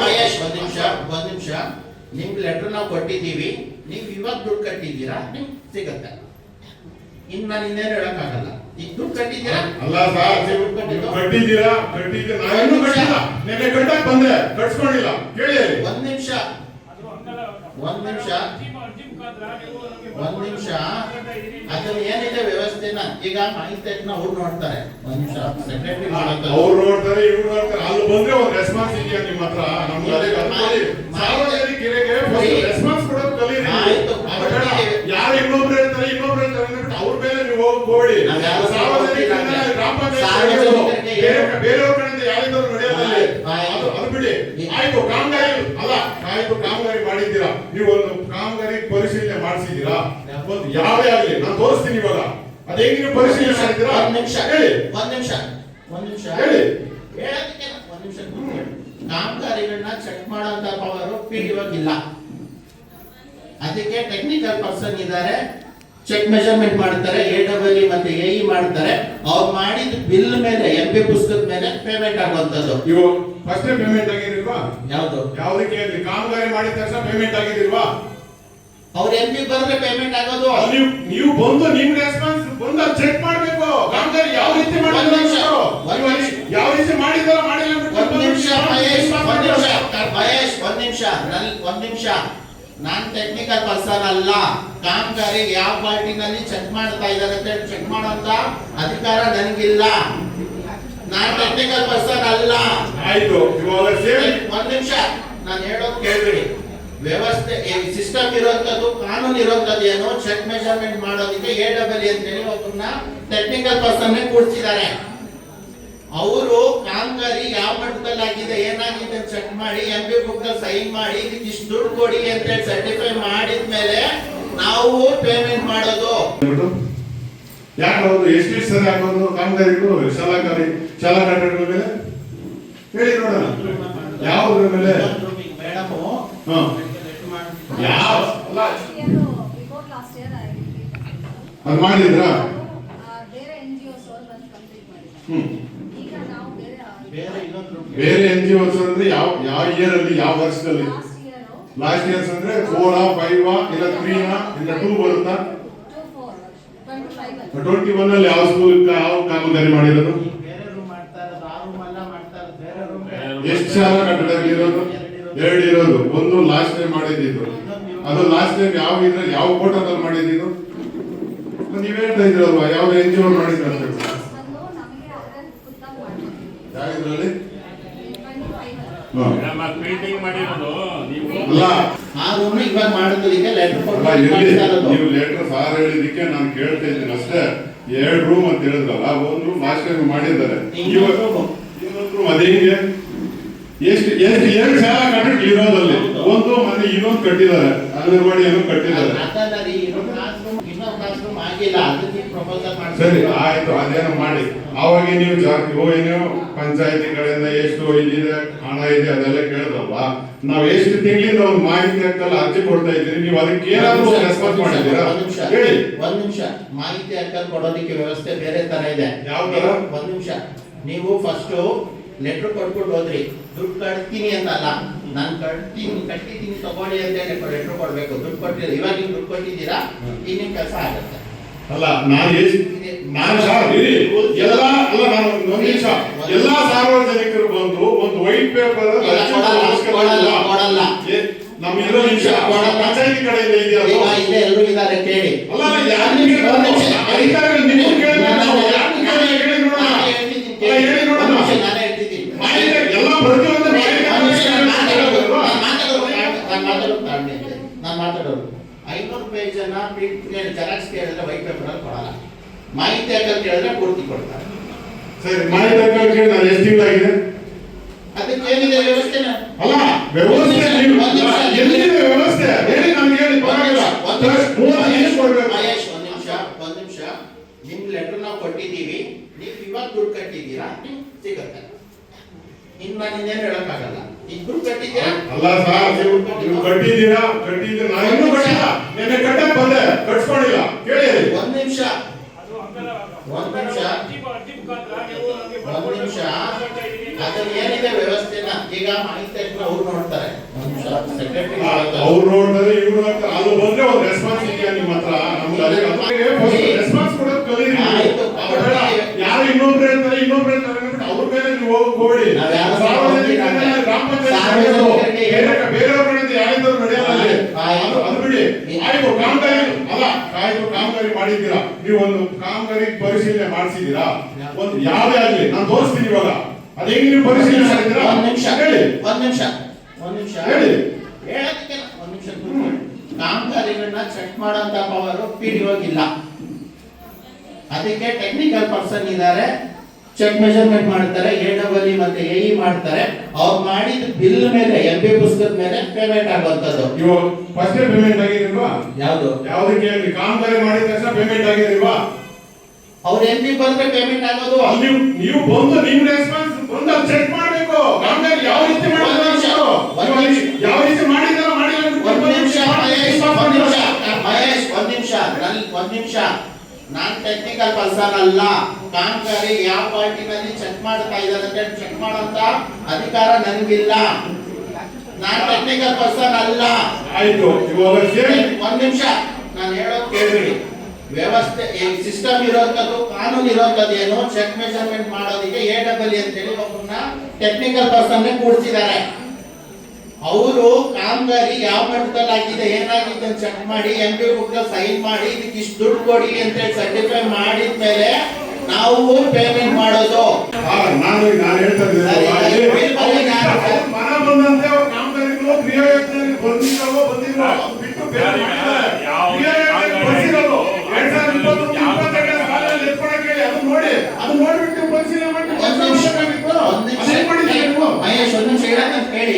ಮಹೇಶ್ ಒಂದ್ ನಿಮಿಷ, ನಿಮ್ ಲೆಟರ್ ನಾವು ಕೊಟ್ಟಿದ್ದೀವಿ, ನೀವು ಇವಾಗ ದುಡ್ಡು ಕಟ್ಟಿದ್ದೀರಾ, ನಿಮ್ಗೆ ಸಿಗತ್ತೆ. ಇನ್ನು ನಾನು ಇನ್ನೇನು ಹೇಳಕ್ಕಾಗಲ್ಲ. ಈಗ ದುಡ್ಡು ಕಟ್ಟಿದ್ದೀರಾ? ಅಲ್ಲ ಸರ್, ಕಟ್ಟಿದ್ದೀರಾ? ನಾನು ಕಟ್ಟಿಲ್ಲ, ನಿನ್ನೆ ಕಟ್ಟಕ್ ಬಂದೆ, ಕಟ್ಸ್ಕೊಂಡಿಲ್ಲ. ಕೇಳಿ ಒಂದ್ ನಿಮಿಷ, ಅದ್ರಲ್ಲಿ ಏನಿದೆ ವ್ಯವಸ್ಥೆನ ಈಗ ಮಾಹಿತಿನ ಅವ್ರು ನೋಡ್ತಾರೆ. ಒಂದ್ ನಿಮಿಷ, ಸೆಕ್ರೆಟರಿ ಅವ್ರು ನೋಡ್ತಾರೆ, ಇವ್ರು ನೋಡ್ತಾರೆ. ಅಲ್ಲಿ ಬಂದ್ರೆ ಒಂದು ರೆಸ್ಪಾನ್ಸ್ ಇದೆಯಾ ನಿಮ್ಮ ಹತ್ರ? ನಮ್ಗೆ ಸಾರ್ವಜನಿಕರಿಗೆ ರೆಸ್ಪಾನ್ಸ್ ಕೊಡೋದು ಕಲೀರಿ. ಯಾರು ಇನ್ನೊಬ್ರು ಹೇಳ್ತಾರೆ ಅವ್ರ ಮೇಲೆ ನೀವು ಹೋಗ್ಬೇಡಿ. ಬೇರೆಯವ್ರ ಕಡೆಯಿಂದ ಯಾರಿದ್ರು ನಡೆಯೋದಲ್ಲಿ ಅದು ಬಿಡಿ. ಆಯ್ತು, ಕಾಮಗಾರಿ ಅಲ್ಲ, ಆಯ್ತು ಕಾಮಗಾರಿ ಮಾಡಿದ್ದೀರಾ, ನೀವು ಒಂದು ಕಾಮಗಾರಿ ಪರಿಶೀಲನೆ ಮಾಡಿಸಿದ್ದೀರಾ? ಯಾವೇ ಆಗಲಿ ನಾನು ತೋರಿಸ್ತೀನಿ ಇವಾಗ. ಅದೇ ನೀವು ಪರಿಶೀಲನೆ ಮಾಡಿದ್ದೀರಾ? ಹೇಳಿ. ಒಂದ್ ನಿಮಿಷ ಹೇಳಿ. ಕಾಮಗಾರಿಗಳನ್ನ ಚೆಕ್ ಮಾಡೋಂತ ಪವರ್ PDO ಇಲ್ಲ. ಅದಕ್ಕೆ ಟೆಕ್ನಿಕಲ್ ಪರ್ಸನ್ ಇದ್ದಾರೆ, ಚೆಕ್ ಮೆಜರ್ಮೆಂಟ್ ಮಾಡ್ತಾರೆ, AEE ಮತ್ತೆ AE ಮಾಡ್ತಾರೆ. ಅವ್ರು ಮಾಡಿದ ಬಿಲ್ ಮೇಲೆ MP ಪುಸ್ತಕದ ಮೇಲೆ ಪೇಮೆಂಟ್ ಆಗುವಂತದ್ದು. ಇವು ಫಸ್ಟ್ ಪೇಮೆಂಟ್ ಆಗಿರ್ಲಿಲ್ವಾ? ಯಾವ್ದಕ್ಕೆ ಕಾಮಗಾರಿ ಮಾಡಿದ ತಕ್ಷಣ ಪೇಮೆಂಟ್ ಆಗಿರ್ಲಿಲ್ವಾ? ಅವ್ರ MP ಬಂದ್ರೆ ಪೇಮೆಂಟ್ ಆಗೋದು. ನೀವು ಬಂದು ನಿಮ್ ರೆಸ್ಪಾನ್ಸ್ ಬಂದು ಚೆಕ್ ಮಾಡ್ಬೇಕು. ಕಾಮಗಾರಿ ಯಾವ ರೀತಿ ಮಾಡಿದ್ರು, ಯಾವ ರೀತಿ ಮಾಡಿದಾರ ಮಾಡಿಲ್ಲ. ಒಂದ್ ನಿಮಿಷ, ನಾನ್ ಟೆಕ್ನಿಕಲ್ ಪರ್ಸನ್ ಅಲ್ಲ. ಕಾಮಗಾರಿ ಯಾವ ಪಾರ್ಟಿನಲ್ಲಿ ಚೆಕ್ ಮಾಡ್ತಾ ಇದ್ದಾರೆ ಅಂತ ಚೆಕ್ ಮಾಡೋಂತ ಅಧಿಕಾರ ನನಗಿಲ್ಲ. ನಾನ್ ಟೆಕ್ನಿಕಲ್ ಪರ್ಸನ್ ಅಲ್ಲ. ಆಯ್ತು, ಒಂದ್ ನಿಮಿಷ, ನಾನು ಹೇಳೋದು ಕೇಳ್ಬಿಡಿ. ವ್ಯವಸ್ಥೆ ಸಿಸ್ಟಮ್ ಇರುವಂತದ್ದು, ಕಾನೂನು ಇರುವಂತದ್ದು ಏನು? ಚೆಕ್ ಮೆಜರ್ಮೆಂಟ್ ಮಾಡೋದಕ್ಕೆ AEE ಅಂತ ಹೇಳಿ ಒಬ್ಬರನ್ನ ಟೆಕ್ನಿಕಲ್ ಪರ್ಸನ್ ಕೂಡಿಸಿದ್ದಾರೆ. ಅವರು ಕಾಮಗಾರಿ ಯಾವ ಮಟ್ಟದಲ್ಲಿ ಆಗಿದೆ, ಏನಾಗಿದೆ ಚೆಕ್ ಮಾಡಿ MP ಬುಕ್ ಸೈನ್ ಮಾಡಿ ಇಷ್ಟು ದುಡ್ಡು ಕೊಡಿ ಅಂತ ಹೇಳಿ ಸರ್ಟಿಫೈ ಮಾಡಿದ್ಮೇಲೆ ನಾವು ಪೇಮೆಂಟ್ ಮಾಡೋದು. ಯಾಕೆ ಹೌದು? ಎಷ್ಟು ಸರಿ ಹಾಕೋದು ಕಾಮಗಾರಿಗಳು ಶಾಲಾ ಕಟ್ಟಡಗಳ ಮೇಲೆ? ಹೇಳಿ ನೋಡೋಣ. ಯಾವ್ದ್ರ ಮೇಲೆ? ಮೇಡಮ್ ಅದು ಮಾಡಿದ್ರಾ? ಬೇರೆ NGOs ಅಂದ್ರೆ ಯಾವ ಇಯರ್ ಅಲ್ಲಿ ಯಾವ ವರ್ಷದಲ್ಲಿ? ಲಾಸ್ಟ್ ಇಯರ್ಸ್ ಅಂದ್ರೆ 4 5 ಇಲ್ಲ 3 ಇಲ್ಲ 2 ಬರುತ್ತಾ? 21 ಅಲ್ಲಿ ಯಾವ ಸ್ಕೂಲ್ ಯಾವ ಕಾಮಗಾರಿ ಮಾಡಿರೋದು? ಬೇರೆ ರೂಮ್ ಮಾಡ್ತಾ ಇರೋದು, ಆ ರೂಮ್ ಅಲ್ಲ ಮಾಡ್ತಾ ಇರೋದು, ಬೇರೆ ರೂಮ್. ಎಷ್ಟು ಶಾಲಾ ಕಟ್ಟಡಗಳಿರೋದು? 2 ಇರೋದು. ಒಂದು ಲಾಸ್ಟ್ ಟೈಮ್ ಮಾಡಿದ್ದು. ಅದು ಲಾಸ್ಟ್ ಟೈಮ್ ಯಾವ ಇದ್ರಲ್ಲಿ ಯಾವ ಕೋಟದಲ್ಲಿ ಮಾಡಿದ್ದು? ನೀವ್ ಹೇಳ್ತಾ ಇದ್ರಲ್ವಾ ಯಾವ್ದು NGO ಮಾಡಿದ್ರು ಅಂತ ಹೇಳಿ. ಯಾವ್ದ್ರಲ್ಲಿ? ಪೇಂಟಿಂಗ್ ಮಾಡಿರೋದು ನೀವು ಅಲ್ಲ, ಆ ರೂಮ್ ಇವಾಗ ಮಾಡೋದಕ್ಕೆ ಲೆಟರ್ ಅಲ್ಲ, ಕೊಟ್ಟು ಇರ್ಲಿ. ಮಾಡ್ತಾ ಇರೋದು. ನೀವು ಲೆಟರ್ ಸಾರ್ ಹೇಳಿದಕ್ಕೆ ನಾನು ಕೇಳ್ತಾ ಇದ್ದೀನಿ ಅಷ್ಟೇ. 2 ರೂಮ್ ಅಂತ ಹೇಳಿದ್ರಲ್ಲ, ಒಂದು ರೂಮ್ ಲಾಸ್ಟ್ ಟೈಮ್ ಮಾಡಿದ್ದಾರೆ. ಇನ್ನೊಂದು ರೂಮ್ ಅದೇ ಹಿಂಗೆ ಎಷ್ಟು 2 ಶಾಲಾ ಕಟ್ಟಡ ಇರೋದಲ್ಲಿ ಒಂದು ಮನೆ ಇನ್ನೊಂದು ಕಟ್ಟಿದ್ದಾರೆ, ಅಂಗನವಾಡಿ ಏನೋ ಕಟ್ಟಿದ್ದಾರೆ. ಅದಲ್ಲ ರೀ, ಇನ್ನೊಂದು ಕ್ಲಾಸ್ ರೂಮ್ ಆಗಿಲ್ಲ, ಅದಕ್ಕೆ ಪ್ರಪೋಸಲ್ ಸರಿ ಮಾಡ್ತಾರೆ. ಆಯ್ತು, ಅದೇನೋ ಮಾಡಿ. ಅವಾಗ ನೀವು ಏನೋ ಪಂಚಾಯತಿ ಕಡೆಯಿಂದ ಎಷ್ಟು ಇದಿದೆ ಹಣ ಇದೆ ಅದೆಲ್ಲ ಕೇಳಿದ್ರಲ್ವಾ? ನಾವ್ ಎಷ್ಟು ತಿಂಗಳಿಂದ ಒಂದು ಮಾಹಿತಿ ಹಾಕಲ್ಲ ಅರ್ಜಿ ಕೊಡ್ತಾ ಇದ್ದೀರಿ, ನೀವು ಅದಕ್ಕೆ ಏನಾದ್ರು ರೆಸ್ಪಾನ್ಸ್ ಮಾಡಿದ್ದೀರಾ? ಹೇಳಿ. ಒಂದ್ ನಿಮಿಷ, ಮಾಹಿತಿ ಹಾಕಲ್ ಕೊಡೋದಕ್ಕೆ ವ್ಯವಸ್ಥೆ ಬೇರೆ ತರ ಇದೆ. ಯಾವ ತರ? ಒಂದ್ ನಿಮಿಷ, ನೀವು ಫಸ್ಟ್ ಲೆಟರ್ ಕೊಟ್ಬಿಟ್ಟು ಹೋದ್ರಿ, ದುಡ್ಡು ಕಟ್ತೀನಿ ಅಂತ ಅಲ್ಲ, ನಾನು ಕಟ್ಟಿದ್ದೀನಿ ತಗೊಳ್ಳಿ ಅಂತ ಹೇಳಿ ಲೆಟರ್ ಕೊಡ್ಬೇಕು. ದುಡ್ಡು ಕೊಟ್ಟಿದ್ದೀರಾ, ಇವಾಗ ನೀವು ದುಡ್ಡು ಕೊಟ್ಟಿದ್ದೀರಾ, ಈಗ ನಿಮ್ ಕೆಲಸ ಆಗುತ್ತೆ. ಅಲ್ಲ ನಾನು ಎಲ್ಲ ಅಲ್ಲ, ನಾನು ಒಂದು ನಿಮಿಷ, ಎಲ್ಲಾ ಸಾರ್ವಜನಿಕರು ಬಂದು ಒಂದು ವೈಟ್ ಪೇಪರ್ ಕೊಡಲ್ಲ. ನಮ್ಮ ಇರೋ ನಿಮಿಷ ಪಂಚಾಯತಿ ಕಡೆಯಿಂದ ಇದೆಯಲ್ಲ, ಈಗ ಇಲ್ಲೇ ಎಲ್ಲರೂ ಇದ್ದಾರೆ ಕೇಳಿ. ಅಲ್ಲ ಅಧಿಕಾರಿಗಳು ನಿಮ್ಗೆ ಕೇಳಿದ್ರೆ ನಾವು ಯಾಕೆ ಕೇಳಿ ನೋಡೋಣ? ಹೇಳಿ ನೋಡೋಣ. ನಾನೇ ಹೇಳ್ತಿದ್ದೀನಿ. ಮಾಹಿತಿ ಎಲ್ಲ ಪ್ರತಿಯೊಂದು ನಾನು ಮಾತಾಡೋರು 500 ಪೇಜನ್ನ ಪ್ರಿಂಟ್ ಜೆರಾಕ್ಸ್ ಕೇಳಿದ್ರೆ ವೈಟ್ ಪೇಪರ್ ಅಲ್ಲಿ ಕೊಡಲ್ಲ, ಮಾಹಿತಿ ಹಾಕಲ್ ಕೇಳಿದ್ರೆ ಪೂರ್ತಿ ಕೊಡ್ತಾರೆ. ಸರಿ, ಮಾಹಿತಿ ಹಾಕಿ ನಾನು ಎಷ್ಟು ತಿಂಗಳಾಗಿದೆ? ಅದಕ್ಕೆ ಏನಿದೆ ವ್ಯವಸ್ಥೆನ? ಅಲ್ಲ ವ್ಯವಸ್ಥೆ ಎಲ್ಲಿದೆ ವ್ಯವಸ್ಥೆ ಹೇಳಿ, ನಮ್ಗೆ ಹೇಳಿ. ಪರವಾಗಿಲ್ಲ, ಮಹೇಶ್ ಒಂದ್ ನಿಮಿಷ, ನಿಮ್ ಲೆಟರ್ ನಾವು ಕೊಟ್ಟಿದ್ದೀವಿ, ನೀವು ಇವಾಗ ದುಡ್ಡು ಕಟ್ಟಿದ್ದೀರಾ, ಸಿಗುತ್ತೆ. ಇನ್ನು ನಾನು ಇನ್ನೇನು ಹೇಳಕ್ಕಾಗಲ್ಲ. ಈಗ ದುಡ್ಡು ಕಟ್ಟಿದ್ದೀರಾ? ಅಲ್ಲ ಸರ್, ನೀವು ಕಟ್ಟಿದ್ದೀರಾ? ನಾನು ಇನ್ನೂ ಕಟ್ಟಿಲ್ಲ, ನಿನ್ನೆ ಕಟ್ಟಕ್ ಬಂದೆ, ಕಟ್ಸ್ಕೊಂಡಿಲ್ಲ. ಕೇಳಿ. ಒಂದ್ ನಿಮಿಷ, ಅದ್ರಲ್ಲಿ ಏನಿದೆ ವ್ಯವಸ್ಥೆನ ಈಗ ಮಾಹಿತಿ ಅವ್ರು ನೋಡ್ತಾರೆ. ಸೆಕ್ರೆಟರಿ ಅವ್ರು ನೋಡ್ತಾರೆ, ಇವ್ರು ನೋಡ್ತಾರೆ. ಅದು ಬಂದ್ರೆ ಒಂದು ರೆಸ್ಪಾನ್ಸ್ ಇದೆಯಾ ನಿಮ್ಮ ಹತ್ರ? ನಮ್ಗೆ ರೆಸ್ಪಾನ್ಸ್ ಕೊಡೋದು ಕಲೀರಿ. ಯಾರು ಇನ್ನೊಬ್ರು ಹೇಳ್ತಾರೆ ಅಂದ್ಬಿಟ್ಟು ಅವ್ರ ಮೇಲೆ ನೀವು ಹೋಗ್ಬೇಡಿ. ಸಾರ್ವಜನಿಕರನ್ನ ಗ್ರಾಮ ಪಂಚಾಯತ್ ಬೇರೆಯವ್ರ ಕಡೆಯಿಂದ ಯಾರಿದ್ರು ನಡೆಯಲ್ಲ. ಅದು ಬಿಡಿ. ಆಯ್ತು, ಕಾಮಗಾರಿ ಮಾಡಿದ್ದೀರಾ, ನೀವು ಒಂದು ಕಾಮಗಾರಿ ಪರಿಶೀಲನೆ ಮಾಡಿಸಿದ್ದೀರಾ? ಒಂದು ಯಾವ್ದೇ ಆಗ್ಲಿ ನಾನು ತೋರಿಸ್ತೀನಿ ಇವಾಗ. ಅದ್ ಹೆಂಗ್ ನೀವು ಪರಿಶೀಲನೆ ಮಾಡಿದ್ದೀರಾ? ಒಂದ್ ನಿಮಿಷ ಹೇಳಿ. ಹೇಳಿ. ಹೇಳೋದಕ್ಕೆ ಒಂದ್ ನಿಮಿಷ. ಕಾಮಗಾರಿಗಳನ್ನ ಚೆಕ್ ಮಾಡೋಂತ ಪವರ್ PDOಗಿಲ್ಲ. ಅದಕ್ಕೆ ಟೆಕ್ನಿಕಲ್ ಪರ್ಸನ್ ಇದ್ದಾರೆ, ಚೆಕ್ ಮೆಜರ್ಮೆಂಟ್ ಮಾಡ್ತಾರೆ, AEE ಮತ್ತೆ AE ಮಾಡ್ತಾರೆ. ಅವ್ರು ಮಾಡಿದ ಬಿಲ್ ಮೇಲೆ MP ಪುಸ್ತಕದ ಮೇಲೆ ಪೇಮೆಂಟ್ ಆಗುವಂತದ್ದು. ಇವಾಗ ಫಸ್ಟ್ ಪೇಮೆಂಟ್ ಆಗಿರ್ಲಿಲ್ವಾ? ಯಾವ್ದಕ್ಕೆ ಕಾಮಗಾರಿ ಮಾಡಿದ ತಕ್ಷಣ ಪೇಮೆಂಟ್ ಆಗಿರ್ಲಿಲ್ವಾ? ಅವ್ರ MP ಬಂದ್ರೆ ಪೇಮೆಂಟ್ ಆಗೋದು. ಅಲ್ಲಿ ನೀವು ಬಂದು ನಿಮ್ ರೆಸ್ಪಾನ್ಸ್ ಬಂದು ಚೆಕ್ ಮಾಡಬೇಕು. ಕಾಮಗಾರಿ ಯಾವ ರೀತಿ ಮಾಡಿದಾರೆ, ಯಾವ ರೀತಿ ಮಾಡಿದಾರ ಮಾಡಿಲ್ಲ. ಒಂದ್ ನಿಮಿಷ, ನಾನ್ ಟೆಕ್ನಿಕಲ್ ಪರ್ಸನ್ ಅಲ್ಲ. ಕಾಮಗಾರಿ ಯಾವ ಪಾರ್ಟಿನಲ್ಲಿ ಚೆಕ್ ಮಾಡ್ತಾ ಇದ್ದಾರೆ ಅಂತ ಚೆಕ್ ಮಾಡೋಂತ ಅಧಿಕಾರ ನನಗಿಲ್ಲ. ನಾನ್ ಟೆಕ್ನಿಕಲ್ ಪರ್ಸನ್ ಅಲ್ಲ. ಆಯ್ತು, ಇವಾಗ ಒಂದ್ ನಿಮಿಷ ನಾನು ಹೇಳೋದು ಕೇಳ್ಬಿಡಿ. ವ್ಯವಸ್ಥೆ ಸಿಸ್ಟಮ್ ಇರೋಂಥದ್ದು, ಕಾನೂನು ಇರೋಂಥದ್ದು ಏನು, ಚೆಕ್ ಮೆಜರ್ಮೆಂಟ್ ಮಾಡೋದಕ್ಕೆ AEE ಅಂತೇಳಿ ಒಬ್ಬರನ್ನ ಟೆಕ್ನಿಕಲ್ ಪರ್ಸನ್ ಕೂಡಿಸಿದ್ದಾರೆ. ಅವರು ಕಾಮಗಾರಿ ಯಾವ ಮಟ್ಟದಲ್ಲಿ ಆಗಿದೆ, ಏನಾಗಿದೆ ಅಂತ ಚೆಕ್ ಮಾಡಿ MP ಬುಕ್ ಸೈನ್ ಮಾಡಿ ಇದಕ್ಕೆ ಇಷ್ಟು ದುಡ್ಡು ಕೊಡಿ ಅಂತ ಸರ್ಟಿಫೈ ಮಾಡಿದ್ಮೇಲೆ ನಾವು ಪೇಮೆಂಟ್ ಮಾಡೋದು. ನಾನು ಹೇಳ್ತಾ ಇದ್ದೀನಿ, ಮನ ಬಂದಂತೆ ಅವ್ರ ಕಾಮಗಾರಿಗಳು ಕ್ರಿಯಾಯೋಜನೆ ಬಂದಿರೋ ಬಿಟ್ಟು ಬೇರೆ ಮಾಡಿದ್ದಾರೆ. ಕ್ರಿಯಾಯೋಜನೆ ಬಂದಿರೋದು 2021-22 ಸಾಲಲ್ಲಿ ಎತ್ಕೊಳಕ್ಕೆ ಹೇಳಿ, ಅದು ನೋಡ್ಬಿಟ್ಟು ಪರಿಶೀಲನೆ ಮಾಡಿ. ಮಹೇಶ್ ಒಂದ್ ನಿಮಿಷ ಹೇಳೋದನ್ನ ಕೇಳಿ.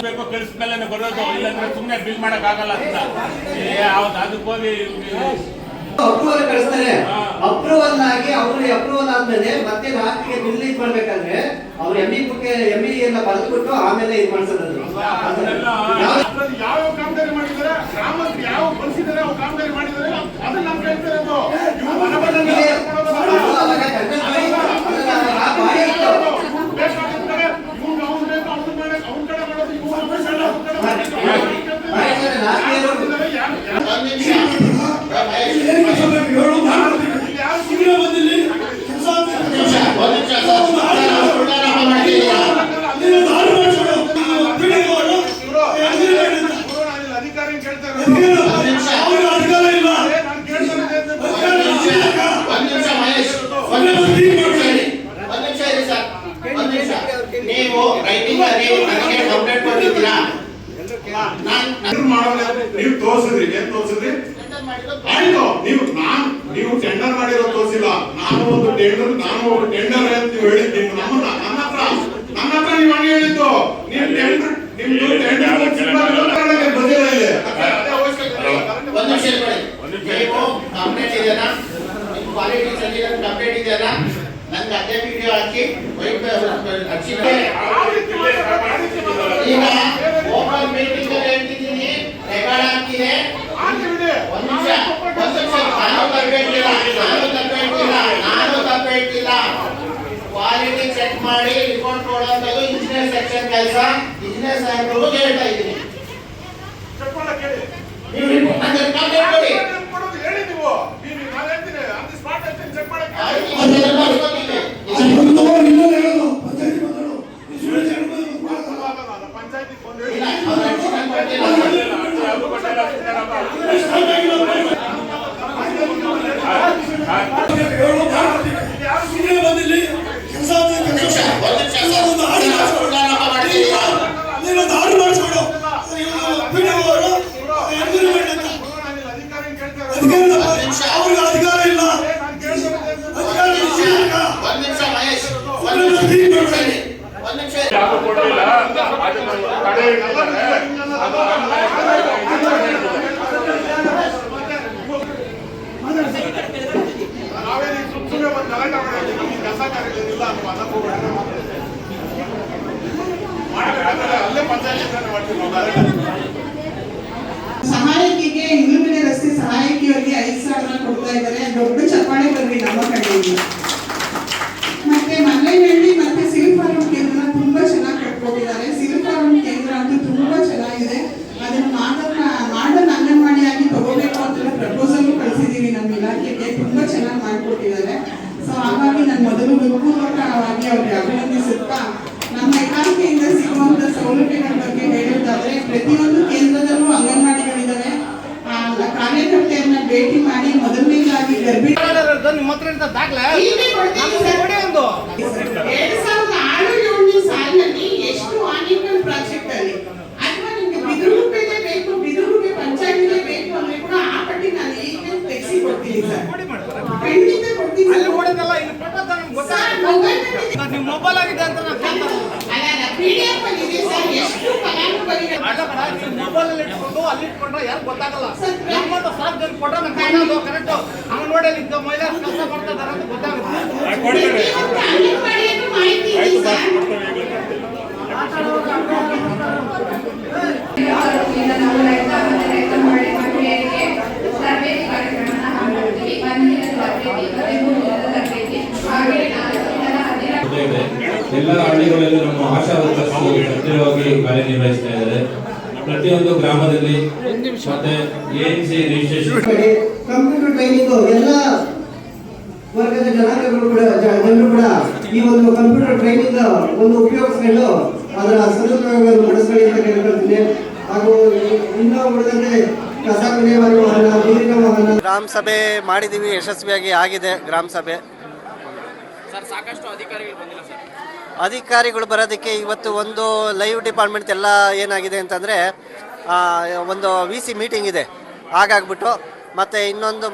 ಬೇಕು ಕಳಿಸ್ಮೇಲೆ ಬರೋದು, ಇಲ್ಲಾಂದ್ರೆ ಸುಮ್ಮನೆ ಬಿಲ್ ಮಾಡಕ್ ಆಗಲ್ಲ ಅಂತ ಅದಕ್ಕೆ ಹೋಗಿ ಅಪ್ರೂವಲ್ ಕಳಿಸ್ತಾರೆ. ಅಪ್ರೂವಲ್ ಆಗಿ ಅಪ್ರೂವಲ್ ಆದ್ಮೇಲೆ ಮತ್ತೆ ಲಾಸ್ಟ್ಗೆ ಬಿಲ್ ಇದು ಮಾಡ್ಬೇಕಂದ್ರೆ ಅವ್ರು ME ಎಲ್ಲ ಬರೆದ್ಬಿಟ್ಟು ಆಮೇಲೆ ಇದು ಮಾಡ್ಸೋದು. ಯಾವ ಕಾಮಗಾರಿ ಮಾಡಿದ್ದಾರೆ, ಗ್ರಾಮಸ್ಥರು ಯಾವ ಬಳಸಿದ್ದಾರೆ, ಅವ್ರು ಕಾಮಗಾರಿ ಮಾಡಿದ್ದಾರೆ, ಅದನ್ನ ನಾವು ಕೇಳ್ತಾ ಇರೋದು. ಅಧಿಕಾರಿ ಕೇಳ್ತಾರೆ ನೀವು ರೈಟಿಂಗ್ ನನಗೆ ಕಂಪ್ಲೇಂಟ್ ಕೊಟ್ಟಿದ್ದೀರಾ? ನೀವು ತೋರಿಸಿದ್ರಿ, ಏನ್ ತೋರಿಸಿದ್ರಿ? ಆಯ್ತು, ನೀವು ಟೆಂಡರ್ ಮಾಡಿರೋ ತೋರಿಸಿಲ್ಲ. ನಾನು ಒಂದು ಟೆಂಡರ್ ಅಂತ ನೀವು ಹೇಳಿದ್ದು ನನ್ನ ಹತ್ರ ನೀವು ಹಂಗೆ ಹೇಳಿದ್ದು. ನೀವು ಟೆಂಡರ್ ನಿಮ್ದು ಟೆಂಡರ್ ಬಂದಿಲ್ಲ ಇಲ್ಲಿ. ಒಂದು ನಿಮಿಷ ನೀವು ಕಂಪ್ಲೇಂಟ್ ಇದೆಯಾ? ನಿಮ್ಮ ಕ್ವಾಲಿಟಿ ಸರ್ಟಿಫಿಕೇಟ್ ಕಂಪ್ಲೇಂಟ್ ಇದೆಯಾ? ನಂಗೆ ಅದೇ ವಿಡಿಯೋ ಹಾಕಿ ಈಗ ಓಪನ್ ಮೀಟಿಂಗ್ ಅಲ್ಲಿ ಹೇಳ್ತಿದ್ದೀನಿ, ರೆಕಾರ್ಡ್ ಆಗ್ತಿದೆ. ಒಂದು ನಿಮಿಷ ನಾನು ತಪ್ಪೇಳ್ತಿಲ್ಲ. ಕ್ವಾಲಿಟಿ ಚೆಕ್ ಮಾಡಿ ರಿಪೋರ್ಟ್ ಕೊಡುವಂಥದ್ದು ಇಂಜಿನಿಯರ್ ಸೆಕ್ಷನ್ ಕೆಲಸ. ಇಂಜಿನಿಯರ್ ಸಾಹೇಬ್ರಿಗೂ ಹೇಳ್ತಾ ಇದ್ದೀನಿ, ನೀವು ರಿಪೋರ್ಟ್ ಕೊಡಿ. ಸಹಾಯಕಿಗೆ ಹಿಂದುಗಡೆ ರಸ್ತೆ ಸಹಾಯಕಿಯವರಿಗೆ 5,000 ಕೊಡ್ತಾ ಇದ್ದಾರೆ. ದೊಡ್ಡ ಚಪ್ಪಾಳೆ ಬರ್ರಿ ನಮ್ಮ ಕಡೆಯಿಂದ. ಮತ್ತೆ ಮಲ್ಲೇನಹಳ್ಳಿ ಮತ್ತೆ ಸಿಲ್ಫಾರಂ ಕೇಂದ್ರ ತುಂಬಾ ಚೆನ್ನಾಗಿ ಕಟ್ಕೊಟ್ಟಿದ್ದಾರೆ. ಸಿಲ್ಫಾರಂ ಕೇಂದ್ರ ಅಂತೂ ತುಂಬಾ ಚೆನ್ನಾಗಿದೆ. ಅದನ್ನು ಮಾಡಲ್ ಅಂಗನವಾಡಿಯಾಗಿ ತಗೋಬೇಕು ಅಂತ ಪ್ರಪೋಸಲ್ ಕಳಿಸಿದೀವಿ ನಮ್ಮ ಇಲಾಖೆಗೆ. ತುಂಬಾ ಚೆನ್ನಾಗಿ ಮಾಡಿಕೊಟ್ಟಿದ್ದಾರೆ. ಸೊ ಹಾಗಾಗಿ ನಾನು ಮೊದಲು ಹೃತ್ಪೂರ್ವಕವಾಗಿ ಅವ್ರಿಗೆ ಅಭಿನಂದಿಸುತ್ತಾ, ನಮ್ಮ ಇಲಾಖೆಯಿಂದ ಸಿಗುವಂತ ಸೌಲಭ್ಯಗಳ ಬಗ್ಗೆ ಹೇಳುವುದಾದ್ರೆ, ಪ್ರತಿಯೊಂದು ಕೇಂದ್ರದಲ್ಲೂ ಅಂಗನವಾಡಿಗಳಿದ್ದಾವೆ. ಕಾರ್ಯಕರ್ತೆಯನ್ನ ಭೇಟಿ ಮಾಡಿ ಮೊದಲನೇದಾಗಿ ಗರ್ಭಿಣಿ 2006-2007 ಸಾಲಿನಲ್ಲಿ ಎಷ್ಟು ಆನಿಕಲ್ ಪ್ರಾಜೆಕ್ಟ್ ಅಲ್ಲಿ ಅಥವಾ ನಿಮ್ಗೆ ಬಿದಿರುಗುಪ್ಪೆಗೆ ಬೇಕು, ಬಿದಿರುಗುಪ್ಪೆ ಪಂಚಾಯತ್ಗೆ ಬೇಕು ಅಂದ್ರೆ ಕೂಡ ಆ ಪಟ್ಟಿ ನಾನು ಈಗ ತೆಗೆಸಿ ಕೊಡ್ತೀನಿ ಸರ್. ಖಂಡಿತ ಕೊಡ್ತೀನಿ. ಮೊಬೈಲ್ ಆಗಿದೆ ಅಂತ PDF ಅಲ್ಲಿ ಇದೆ ಸರ್. ಎಷ್ಟು ಫಲಾನುಭವಿಗಳು ಮೊಬೈಲ್ ಅಲ್ಲಿ ಇಟ್ಕೊಂಡು ಅಲ್ಲಿ ಇಟ್ಕೊಂಡ್ರೆ ಯಾರು ಗೊತ್ತಾಗಲ್ಲ. ನಮ್ಮಂತ ಸಾಕು ಜನ ಕೊಟ್ರೆ ನಾನು ಕಾಣೋದು ಕರೆಕ್ಟ್. ಅಂಗನವಾಡಿಯಲ್ಲಿ ಇದ್ದ ಮಹಿಳೆ ಕೆಲಸ ಮಾಡ್ತಾ ಇದ್ದಾರೆ ಅಂತ ಗೊತ್ತಾಗುತ್ತೆ. ಅಂಗನವಾಡಿಯನ್ನು ಮಾಹಿತಿ ಇದೆ ಸರ್. ನಾವು ರೈತ ಮಹಿಳೆಯರಿಗೆ ತರಬೇತಿ ಕಾರ್ಯಕ್ರಮನ ಹಮ್ಮಿಕೊಂಡಿದ್ದೀವಿ. 1 ದಿನದ ತರಬೇತಿ, 13 ದಿನದ ತರಬೇತಿ, ಹಾಗೆ 4 ದಿನದ 16 ಎಲ್ಲ ಹಳ್ಳಿಗಳಲ್ಲೂ ನಮ್ಮ ಆಶಾ ವರ್ಕರ್ಸ್ಗಳು ಸಕ್ರಿಯವಾಗಿ ಕಾರ್ಯನಿರ್ವಹಿಸ್ತಾ ಇದ್ದಾರೆ. ಪ್ರತಿಯೊಂದು ಗ್ರಾಮದಲ್ಲಿ ಮತ್ತೆ ANC ರಿಜಿಸ್ಟ್ರೇಷನ್, ಕಂಪ್ಯೂಟರ್ ಟ್ರೈನಿಂಗ್ ಎಲ್ಲ ವರ್ಗದ ಜನರು ಕೂಡ ಈ ಒಂದು ಕಂಪ್ಯೂಟರ್ ಟ್ರೈನಿಂಗ್ ಒಂದು ಉಪಯೋಗಿಸ್ಕೊಂಡು ಅದರ ಸದುಪಯೋಗವನ್ನು ನಡೆಸಲಿ ಅಂತ ಕೇಳ್ಕೊಳ್ತೀನಿ. ಹಾಗೂ ಇನ್ನೂ ಉಳಿದಂತೆ ಕಸ ವಿಲೇವಾರಿ ವಾಹನ, ನೀರಿನ ವಾಹನ. ಗ್ರಾಮ ಸಭೆ ಮಾಡಿದ್ದೀವಿ, ಯಶಸ್ವಿಯಾಗಿ ಆಗಿದೆ ಗ್ರಾಮ ಸಭೆ. ಸಾಕಷ್ಟು ಅಧಿಕಾರಿಗಳು ಬರೋದಕ್ಕೆ ಇವತ್ತು ಒಂದು ಲೈವ್ ಡಿಪಾರ್ಟ್ಮೆಂಟ್ ಎಲ್ಲ ಏನಾಗಿದೆ ಅಂತಂದರೆ, ಒಂದು VC ಮೀಟಿಂಗ್ ಇದೆ ಹಾಗಾಗ್ಬಿಟ್ಟು, ಮತ್ತು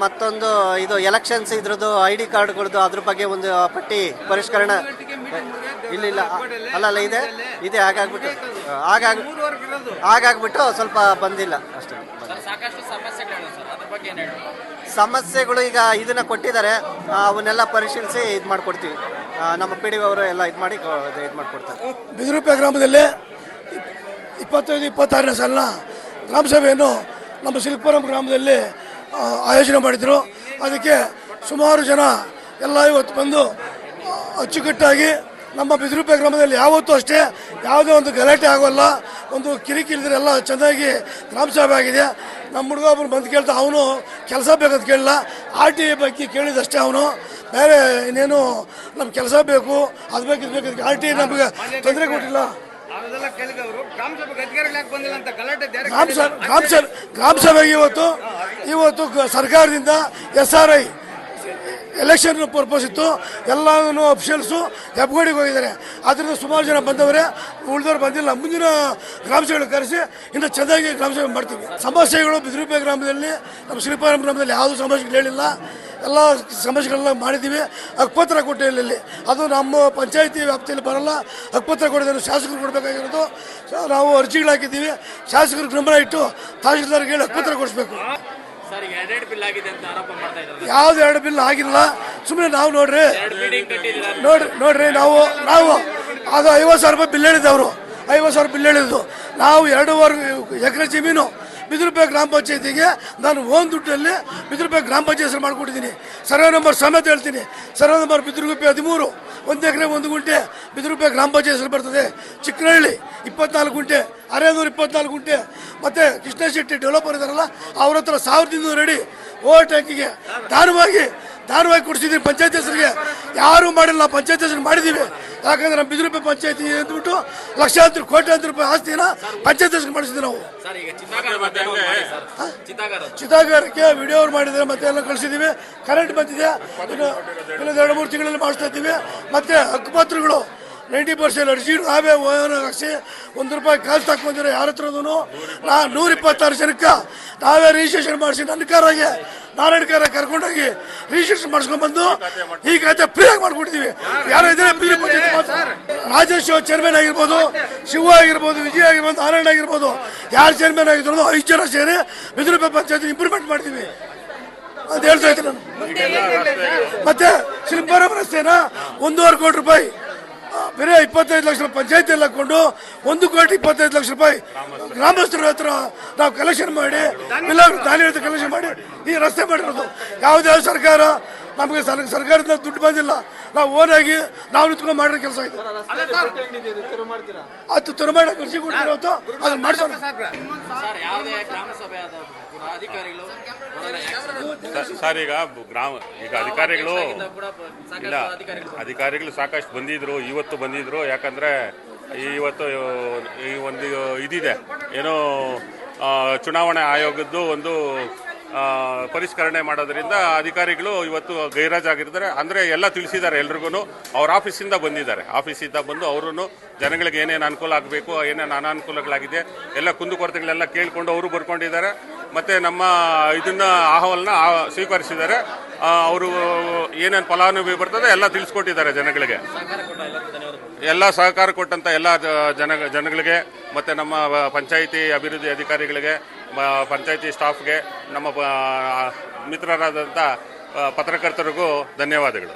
ಮತ್ತೊಂದು ಇದು ಎಲೆಕ್ಷನ್ಸ್ ಇದ್ರದ್ದು ID ಕಾರ್ಡ್ಗಳದ್ದು ಅದ್ರ ಬಗ್ಗೆ ಒಂದು ಪಟ್ಟಿ ಪರಿಷ್ಕರಣೆ ಇಲ್ಲ ಅಲ್ಲ ಇದೆ ಹಾಗಾಗ್ಬಿಟ್ಟು ಸ್ವಲ್ಪ ಬಂದಿಲ್ಲ ಅಷ್ಟೇ. ಸಮಸ್ಯೆಗಳು ಈಗ ಇದನ್ನ ಕೊಟ್ಟಿದ್ದಾರೆ, ಅವನ್ನೆಲ್ಲ ಪರಿಶೀಲಿಸಿ ಇದು ಮಾಡಿಕೊಡ್ತೀವಿ. ನಮ್ಮ PDO ಅವರು ಎಲ್ಲ ಇದು ಮಾಡಿಕೊಡ್ತಾರೆ. ಬಿದಿರುಪೆ ಗ್ರಾಮದಲ್ಲಿ 25-26ನೇ ಸಾಲಿನ ಗ್ರಾಮ ಸಭೆಯನ್ನು ನಮ್ಮ ಸಿಲ್ಪುರಂ ಗ್ರಾಮದಲ್ಲಿ ಆಯೋಜನೆ ಮಾಡಿದರು. ಅದಕ್ಕೆ ಸುಮಾರು ಜನ ಎಲ್ಲ ಇವತ್ತು ಬಂದು ಅಚ್ಚುಕಟ್ಟಾಗಿ ನಮ್ಮ ಬಿದಿರುಪೆ ಗ್ರಾಮದಲ್ಲಿ ಯಾವತ್ತೂ ಅಷ್ಟೇ ಯಾವುದೇ ಒಂದು ಗಲಾಟೆ ಆಗೋಲ್ಲ, ಒಂದು ಕಿರಿಕಿರಿದ್ರೆ ಎಲ್ಲ ಚೆನ್ನಾಗಿ ಗ್ರಾಮ ಸಭೆ ಆಗಿದೆ. ನಮ್ಮ ಹುಡುಗ ಒಬ್ಬರು ಬಂದು ಕೇಳ್ತಾ ಅವನು ಕೆಲಸ ಬೇಕಂತ ಕೇಳಿಲ್ಲ, RTI ಬಗ್ಗೆ ಕೇಳಿದಷ್ಟೇ ಅವನು, ಬೇರೆ ಇನ್ನೇನು ನಮ್ಮ ಕೆಲಸ ಬೇಕು ಅದು ಬೇಕು ಇದು ಬೇಕು RTI ನಮಗೆ ತೊಂದರೆ ಕೊಟ್ಟಿಲ್ಲ. ಗ್ರಾಮ ಸಭೆಗೆ ಇವತ್ತು ಸರ್ಕಾರದಿಂದ SRI ಎಲೆಕ್ಷನ್ ಪರ್ಪಸ್ ಇತ್ತು, ಎಲ್ಲನೂ ಅಫಿಷಿಯಲ್ಸು ಹೆಬ್ಬಗೋಡಿಗೆ ಹೋಗಿದ್ದಾರೆ. ಅದರಿಂದ ಸುಮಾರು ಜನ ಬಂದವರೇ, ಉಳಿದವ್ರು ಬಂದಿಲ್ಲ. ಮುಂದಿನ ಗ್ರಾಮ ಸಭೆಗಳು ಕರೆಸಿ ಇನ್ನು ಚೆನ್ನಾಗಿ ಗ್ರಾಮ ಸಭೆ ಮಾಡ್ತೀವಿ. ಸಮಸ್ಯೆಗಳು ಬಿದಿರುಪೆ ಗ್ರಾಮದಲ್ಲಿ, ನಮ್ಮ ಶ್ರೀಪಾರಂ ಗ್ರಾಮದಲ್ಲಿ ಯಾವುದೂ ಸಮಸ್ಯೆಗಳು ಹೇಳಿಲ್ಲ, ಎಲ್ಲ ಸಮಸ್ಯೆಗಳನ್ನ ಮಾಡಿದ್ದೀವಿ. ಹಕ್ಕುಪತ್ರ ಕೊಟ್ಟಿಲ್ಲ, ಅದು ನಮ್ಮ ಪಂಚಾಯಿತಿ ವ್ಯಾಪ್ತಿಯಲ್ಲಿ ಬರಲ್ಲ. ಹಕ್ಕುಪತ್ರ ಕೊಡೋದನ್ನು ಶಾಸಕರು ಕೊಡಬೇಕಾಗಿರೋದು. ನಾವು ಅರ್ಜಿಗಳು ಹಾಕಿದ್ದೀವಿ, ಶಾಸಕರು ಗಮನ ಇಟ್ಟು ತಹಶೀಲ್ದಾರ್ಗೆ ಹೇಳಿ ಹಕ್ಕುಪತ್ರ ಕೊಡಿಸ್ಬೇಕು. ಯಾವ್ದು 2 ಬಿಲ್ ಆಗಿಲ್ಲ, ಸುಮ್ಮನೆ ನಾವು ನೋಡ್ರಿ ನಾವು ಅದು 50,000 ರೂಪಾಯಿ ಬಿಲ್ ಹೇಳಿದ್ದವರು, 50,000 ಬಿಲ್ ಹೇಳಿದ್ದು. ನಾವು 2.5 ಎಕರೆ ಜಮೀನು ಬಿದಿರುಪೆ ಗ್ರಾಮ ಪಂಚಾಯತಿಗೆ ನಾನು ಓನ್ ದುಡ್ಡಲ್ಲಿ ಬಿದಿರುಪೆ ಗ್ರಾಮ ಪಂಚಾಯತ್ ಹೆಸರು ಮಾಡಿಕೊಟ್ಟಿದ್ದೀನಿ. ಸರ್ವೆ ನಂಬರ್ ಸಮೇತ ಹೇಳ್ತೀನಿ. ಸರ್ವೆ ನಂಬರ್ ಬಿದಿರುಪೆ 13, 1 ಎಕರೆ 1 ಗುಂಟೆ ಬಿದಿರುಪೆ ಗ್ರಾಮ ಪಂಚಾಯತ್ ಹೆಸರು ಬರ್ತದೆ. ಚಿಕ್ಕನಹಳ್ಳಿ 24 ಗುಂಟೆ, ಅರೇನೂರು 24 ಗುಂಟೆ. ಮತ್ತು ಕೃಷ್ಣ ಶೆಟ್ಟಿ ಡೆವಲಪರ್ ಇದ್ದಾರಲ್ಲ, ಅವ್ರ ಹತ್ರ 1,200 ಅಡಿ ಓವರ್ ಟ್ಯಾಂಕಿಗೆ ದಾನವಾಗಿ ಕೊಡಿಸಿದ್ದೀವಿ ಪಂಚಾಯತ್ ಹೆಸರಿಗೆ. ಯಾರೂ ಮಾಡಿಲ್ಲ, ಪಂಚಾಯತ್ ಹೆಸರು ಮಾಡಿದ್ದೀವಿ. ಯಾಕಂದ್ರೆ ನಮ್ಮ ಬಿದಿರುಪೆ ಪಂಚಾಯತಿ ಅಂದ್ಬಿಟ್ಟು ಲಕ್ಷಾಂತರ ಕೋಟ್ಯಾಂತರ ರೂಪಾಯಿ ಆಸ್ತಿನ ಪಂಚಾಯತ್ ಹೆಸರು ಮಾಡಿಸಿದ್ವಿ ನಾವು. ಚಿತಾಗಾರಕ್ಕೆ ವಿಡಿಯೋ ಮಾಡಿದ್ರೆ ಮತ್ತೆ ಎಲ್ಲ ಕಳಿಸಿದ್ದೀವಿ. ಕರೆಂಟ್ ಬಂದಿದೆ, ಇನ್ನು 2-3 ತಿಂಗಳಲ್ಲಿ ಮಾಡಿಸ್ತಾ ಇದ್ದೀವಿ. ಮತ್ತು ಹಕ್ಕುಪತ್ರಗಳು 90% ಅರ್ಜಿ ನಾವೇ ಹಾಕಿಸಿ ₹1 ಕಾಸು ತಗೊಂಡಿರೋ ಯಾರ ಹತ್ರದೂ. 126 ಜನಕ್ಕೆ ನಾವೇ ರಿಜಿಸ್ಟ್ರೇಷನ್ ಮಾಡಿಸಿ, ನನ್ನ ಕಾರಾಗೆ ನಾರಾಯಣ ಕಾರ ಕರ್ಕೊಂಡೋಗಿ ರಿಜಿಸ್ಟ್ರೇಷನ್ ಮಾಡಿಸ್ಕೊಂಡ್ಬಂದು ಈ ಖಾತೆ ಫ್ರೀಯಾಗಿ ಮಾಡ್ಕೊಡ್ತೀವಿ. ಯಾರು ಇದ್ದಾರೆ ರಾಜೇಶ್ ಚೇರ್ಮನ್ ಆಗಿರ್ಬೋದು, ಶಿವ ಆಗಿರ್ಬೋದು, ವಿಜಯ್ ಆಗಿರ್ಬೋದು, ನಾರಾಯಣ ಆಗಿರ್ಬೋದು, ಯಾರು ಚೇರ್ಮನ್ ಆಗಿದ್ರು 5 ಜನ ಸೇರಿ ಬಿದಿರುಪೆ ಪಂಚಾಯತ್ ಇಂಪ್ರೂವ್ಮೆಂಟ್ ಮಾಡ್ತೀವಿ ಅಂತ ಹೇಳ್ತಾ ಇದ್ದೀನಿ ನಾನು. ಮತ್ತೆ ಶಿಲ್ಪಾರಾಮ್ ರಸ್ತೆನ 1.5 ಕೋಟಿ ರೂಪಾಯಿ ಬೇರೆ 25 ಲಕ್ಷ ರೂಪಾಯಿ ಪಂಚಾಯತಿಯಲ್ಲಿ ಹಾಕೊಂಡು 1,25 ಲಕ್ಷ ರೂಪಾಯಿ ಗ್ರಾಮಸ್ಥರ ಹತ್ರ ನಾವು ಕಲೆಕ್ಷನ್ ಮಾಡಿ, ದಾನಿ ಹತ್ರ ಕಲೆಕ್ಷನ್ ಮಾಡಿ ಈ ರಸ್ತೆ ಮಾಡಿರೋದು. ಯಾವುದೇ ಸರ್ಕಾರ ನಮಗೆ ಸರ್ಕಾರದಿಂದ ದುಡ್ಡು ಬಂದಿಲ್ಲ, ನಾವು ಓನಾಗಿ ನಾವು ನಿಂತ್ಕೊಂಡು ಮಾಡಿರೋ ಕೆಲಸ ಇದೆ. ಅದು ತೆರಮಾಡಕ್ಕೆ ಅರ್ಜಿ ಕೊಟ್ಟಿರೋದು ಅದನ್ನ ಮಾಡಿಸೋಣ. ಸರ್ ಈಗ ಅಧಿಕಾರಿಗಳು ಸಾಕಷ್ಟು ಬಂದಿದ್ರು, ಇವತ್ತು ಬಂದಿದ್ರು. ಯಾಕಂದ್ರೆ ಇವತ್ತು ಈ ಒಂದು ಇದಿದೆ, ಏನೋ ಚುನಾವಣಾ ಆಯೋಗದ್ದು ಒಂದು ಪರಿಷ್ಕರಣೆ ಮಾಡೋದ್ರಿಂದ ಅಧಿಕಾರಿಗಳು ಇವತ್ತು ಗೈರಾಜಾಗಿರ್ತಾರೆ. ಅಂದರೆ ಎಲ್ಲ ತಿಳಿಸಿದ್ದಾರೆ ಎಲ್ರಿಗೂ. ಅವ್ರ ಆಫೀಸಿಂದ ಬಂದಿದ್ದಾರೆ, ಆಫೀಸಿಂದ ಬಂದು ಅವರು ಜನಗಳಿಗೆ ಏನೇನು ಅನುಕೂಲ ಆಗಬೇಕು, ಏನೇನು ಅನಾನುಕೂಲಗಳಾಗಿದೆ ಎಲ್ಲ ಕುಂದುಕೊರತೆಗಳೆಲ್ಲ ಕೇಳಿಕೊಂಡು ಅವರು ಬರ್ಕೊಂಡಿದ್ದಾರೆ. ಮತ್ತು ನಮ್ಮ ಇದನ್ನು ಅಹವಾಲನ್ನ ಸ್ವೀಕರಿಸಿದ್ದಾರೆ. ಅವರು ಏನೇನು ಫಲಾನುಭವಿ ಬರ್ತದೆ ಎಲ್ಲ ತಿಳಿಸ್ಕೊಟ್ಟಿದ್ದಾರೆ ಜನಗಳಿಗೆ. ಎಲ್ಲ ಸಹಕಾರ ಕೊಟ್ಟಂಥ ಎಲ್ಲ ಜನಗಳಿಗೆ ಮತ್ತು ನಮ್ಮ ಪಂಚಾಯಿತಿ ಅಭಿವೃದ್ಧಿ ಅಧಿಕಾರಿಗಳಿಗೆ, ಪಂಚಾಯಿತಿ ಸ್ಟಾಫ್ಗೆ, ನಮ್ಮ ಮಿತ್ರರಾದಂಥ ಪತ್ರಕರ್ತರಿಗೂ ಧನ್ಯವಾದಗಳು.